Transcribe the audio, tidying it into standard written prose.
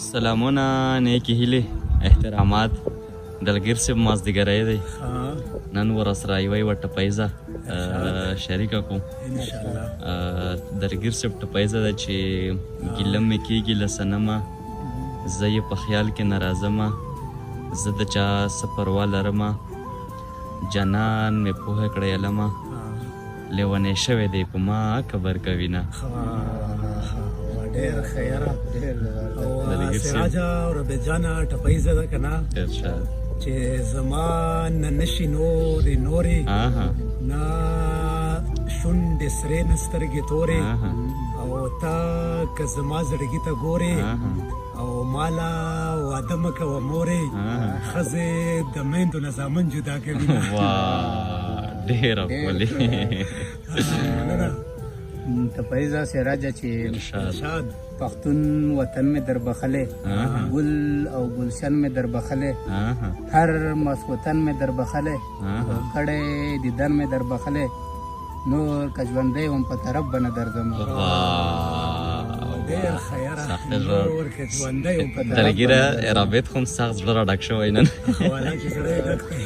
سلامونه، نیکی هیلې، احترامات. دلګیر صاحب مازدیګری دی، نن ورسره یوه یوه ټپیزه شریکه کوم انشاءالله. دلګیر صاحب ټپیزه ده چې ګیله مې کېږي له صنمه، زه یې په خیال کې نه راځمه، زه د چا څه پروا لرمه، جانان مې پوهه کړی علمه، لیونی شوی دی په ما کبر کوي نه. ډېر ښه یاره. او سراجه او ربیع جانه ټپیزه ده که نه چې زما نه نشي نورې نورې، نه شونډې سرې نه سترګې تورې، او ته که زما زړګي ته ګورې او مالا واده مه کوه مورې، ښځې د میندو نه زامن جدا کوي. ډېره ښکلې ټپیزه سراجه چې پښتون وطن مې در بخلې، ګل او گلشن مې در بخلې، هر مسوطن مې در بخلې، کړی دیدن مې در بخلې، نور که ژوندی وم په طرف به نه درځم. ډېر ښه یاره. نور که ژوندی وم په طرف دلګیره رابط خو هم سخت زړه راډک شوی نن. حواله چې زړه یې ډک دی.